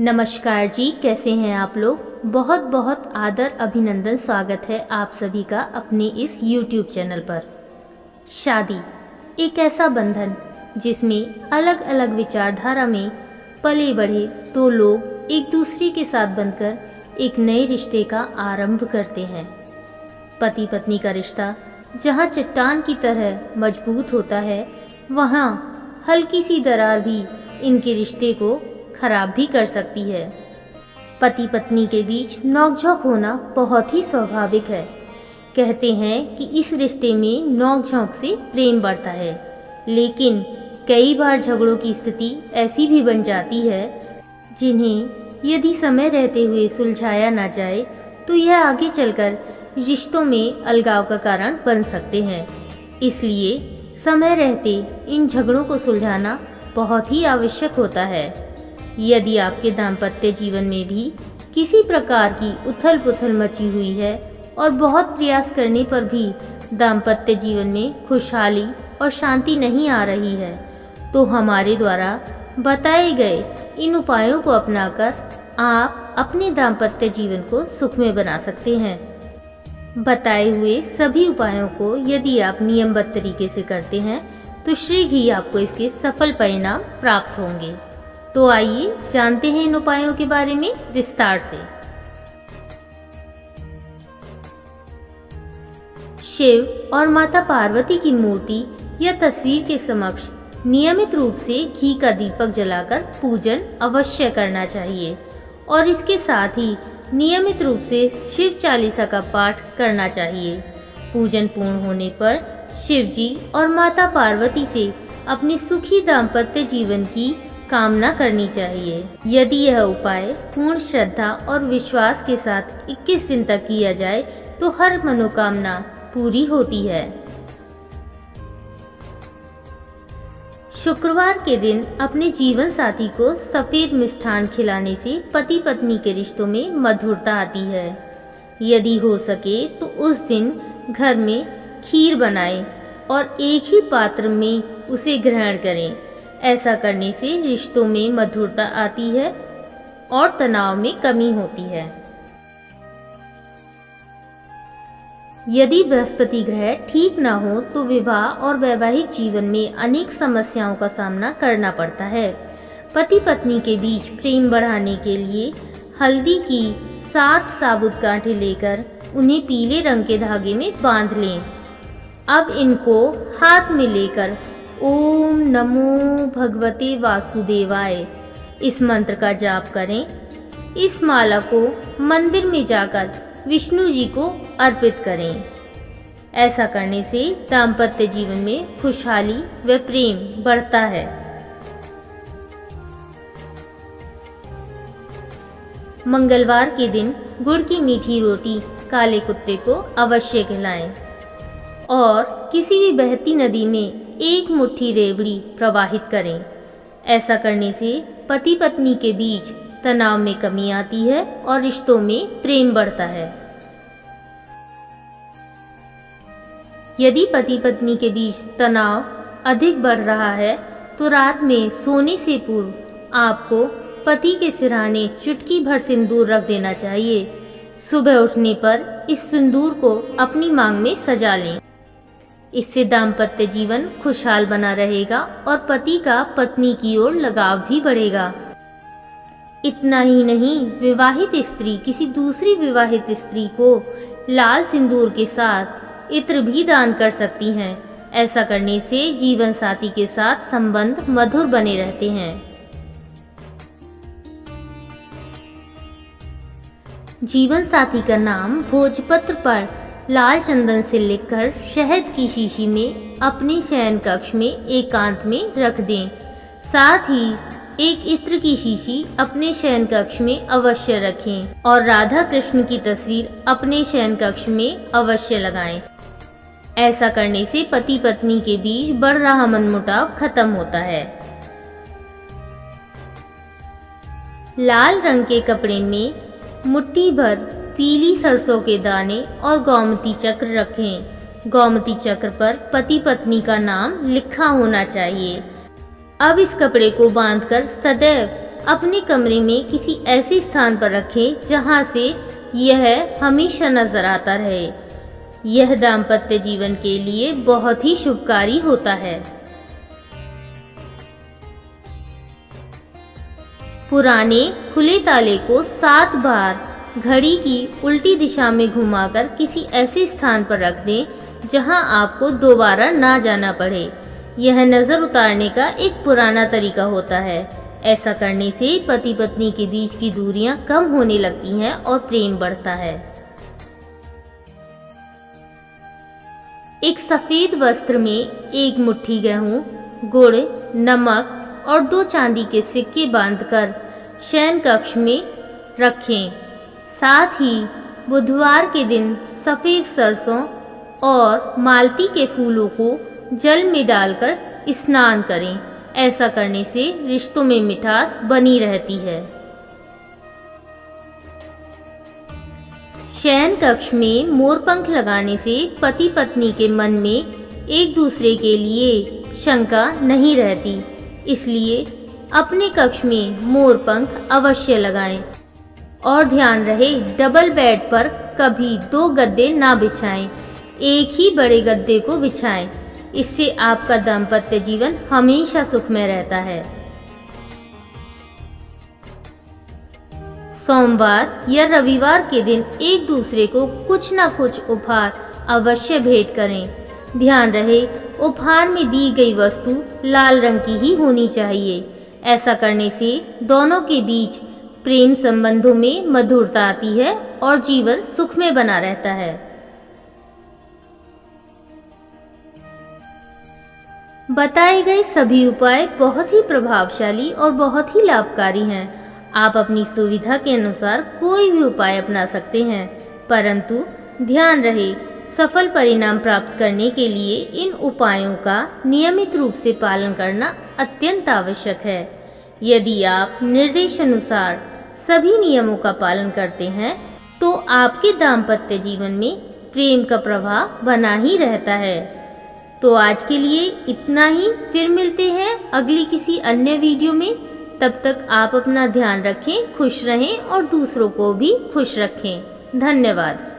नमस्कार जी, कैसे हैं आप लोग। बहुत बहुत आदर अभिनंदन स्वागत है आप सभी का अपने इस YouTube चैनल पर। शादी एक ऐसा बंधन जिसमें अलग अलग विचारधारा में पले बढ़े दो लोग एक दूसरे के साथ बनकर एक नए रिश्ते का आरंभ करते हैं। पति पत्नी का रिश्ता जहाँ चट्टान की तरह मजबूत होता है, वहाँ हल्की सी दरार भी इनके रिश्ते को खराब भी कर सकती है। पति पत्नी के बीच नोकझोंक होना बहुत ही स्वाभाविक है। कहते हैं कि इस रिश्ते में नोकझोंक से प्रेम बढ़ता है, लेकिन कई बार झगड़ों की स्थिति ऐसी भी बन जाती है जिन्हें यदि समय रहते हुए सुलझाया ना जाए तो यह आगे चलकर रिश्तों में अलगाव का कारण बन सकते हैं। इसलिए समय रहते इन झगड़ों को सुलझाना बहुत ही आवश्यक होता है। यदि आपके दाम्पत्य जीवन में भी किसी प्रकार की उथल पुथल मची हुई है और बहुत प्रयास करने पर भी दाम्पत्य जीवन में खुशहाली और शांति नहीं आ रही है, तो हमारे द्वारा बताए गए इन उपायों को अपनाकर आप अपने दाम्पत्य जीवन को सुखमय बना सकते हैं। बताए हुए सभी उपायों को यदि आप नियमबद्ध तरीके से करते हैं तो शीघ्र ही आपको इसके सफल परिणाम प्राप्त होंगे। तो आइए जानते हैं इन उपायों के बारे में विस्तार से। शिव और माता पार्वती की मूर्ति या तस्वीर के समक्ष नियमित रूप से घी का दीपक जलाकर पूजन अवश्य करना चाहिए और इसके साथ ही नियमित रूप से शिव चालीसा का पाठ करना चाहिए। पूजन पूर्ण होने पर शिव जी और माता पार्वती से अपने सुखी दाम्पत्य जीवन की कामना करनी चाहिए। यदि यह उपाय पूर्ण श्रद्धा और विश्वास के साथ 21 दिन तक किया जाए तो हर मनोकामना पूरी होती है। शुक्रवार के दिन अपने जीवन साथी को सफेद मिष्ठान खिलाने से पति पत्नी के रिश्तों में मधुरता आती है। यदि हो सके तो उस दिन घर में खीर बनाएं और एक ही पात्र में उसे ग्रहण करें। ऐसा करने से रिश्तों में मधुरता आती है और तनाव में कमी होती है। यदि बृहस्पति ग्रह ठीक न हो तो विवाह और वैवाहिक जीवन में अनेक समस्याओं का सामना करना पड़ता है। पति पत्नी के बीच प्रेम बढ़ाने के लिए हल्दी की 7 साबुत गांठें लेकर उन्हें पीले रंग के धागे में बांध लें। अब इनको हाथ में लेकर ओम नमो भगवते वासुदेवाय इस मंत्र का जाप करें। इस माला को मंदिर में जाकर विष्णु जी को अर्पित करें। ऐसा करने से दाम्पत्य जीवन में खुशहाली व प्रेम बढ़ता है। मंगलवार के दिन गुड़ की मीठी रोटी काले कुत्ते को अवश्य खिलाएं और किसी भी बहती नदी में 1 मुट्ठी रेवड़ी प्रवाहित करें। ऐसा करने से पति पत्नी के बीच तनाव में कमी आती है और रिश्तों में प्रेम बढ़ता है। यदि पति पत्नी के बीच तनाव अधिक बढ़ रहा है तो रात में सोने से पूर्व आपको पति के सिरहाने चुटकी भर सिंदूर रख देना चाहिए। सुबह उठने पर इस सिंदूर को अपनी मांग में सजा लें। इससे दाम्पत्य जीवन खुशहाल बना रहेगा और पति का पत्नी की ओर लगाव भी बढ़ेगा। इतना ही नहीं, विवाहित स्त्री किसी दूसरी विवाहित स्त्री को लाल सिंदूर के साथ इत्र भी दान कर सकती हैं। ऐसा करने से जीवन साथी के साथ संबंध मधुर बने रहते हैं। जीवन साथी का नाम भोजपत्र पर लाल चंदन से लिखकर शहद की शीशी में अपने शयन कक्ष में एकांत में रख दें। साथ ही एक इत्र की शीशी अपने शयन कक्ष में अवश्य रखें और राधा कृष्ण की तस्वीर अपने शयन कक्ष में अवश्य लगाएं। ऐसा करने से पति पत्नी के बीच बढ़ रहा मनमुटाव खत्म होता है। लाल रंग के कपड़े में मुट्ठी भर पीली सरसों के दाने और गोमती चक्र रखें। गोमती चक्र पर पति पत्नी का नाम लिखा होना चाहिए। अब इस कपड़े को बांधकर सदैव अपने कमरे में किसी ऐसे स्थान पर रखें जहां से यह हमेशा नजर आता रहे। यह दाम्पत्य जीवन के लिए बहुत ही शुभकारी होता है। पुराने खुले ताले को 7 बार घड़ी की उल्टी दिशा में घुमाकर किसी ऐसे स्थान पर रख दें जहां आपको दोबारा ना जाना पड़े। यह नजर उतारने का एक पुराना तरीका होता है। ऐसा करने से पति पत्नी के बीच की दूरियां कम होने लगती हैं और प्रेम बढ़ता है। एक सफेद वस्त्र में एक मुट्ठी गेहूं, गुड़, नमक और 2 चांदी के सिक्के बांधकर शयन कक्ष में रखें। साथ ही बुधवार के दिन सफेद सरसों और मालती के फूलों को जल में डालकर स्नान करें। ऐसा करने से रिश्तों में मिठास बनी रहती है। शयन कक्ष में मोरपंख लगाने से पति पत्नी के मन में एक दूसरे के लिए शंका नहीं रहती। इसलिए अपने कक्ष में मोरपंख अवश्य लगाएं। और ध्यान रहे, डबल बेड पर कभी 2 गद्दे ना बिछाएं, एक ही बड़े गद्दे को बिछाएं। इससे आपका दाम्पत्य जीवन हमेशा सुखमय रहता है। सोमवार या रविवार के दिन एक दूसरे को कुछ न कुछ उपहार अवश्य भेंट करें। ध्यान रहे, उपहार में दी गई वस्तु लाल रंग की ही होनी चाहिए। ऐसा करने से दोनों के बीच प्रेम संबंधों में मधुरता आती है और जीवन सुखमय बना रहता है। बताए गए सभी उपाय बहुत ही प्रभावशाली और बहुत ही लाभकारी हैं। आप अपनी सुविधा के अनुसार कोई भी उपाय अपना सकते हैं, परंतु ध्यान रहे, सफल परिणाम प्राप्त करने के लिए इन उपायों का नियमित रूप से पालन करना अत्यंत आवश्यक है। यदि आप निर्देशानुसार सभी नियमों का पालन करते हैं तो आपके दाम्पत्य जीवन में प्रेम का प्रवाह बना ही रहता है। तो आज के लिए इतना ही। फिर मिलते हैं अगली किसी अन्य वीडियो में। तब तक आप अपना ध्यान रखें, खुश रहें और दूसरों को भी खुश रखें। धन्यवाद।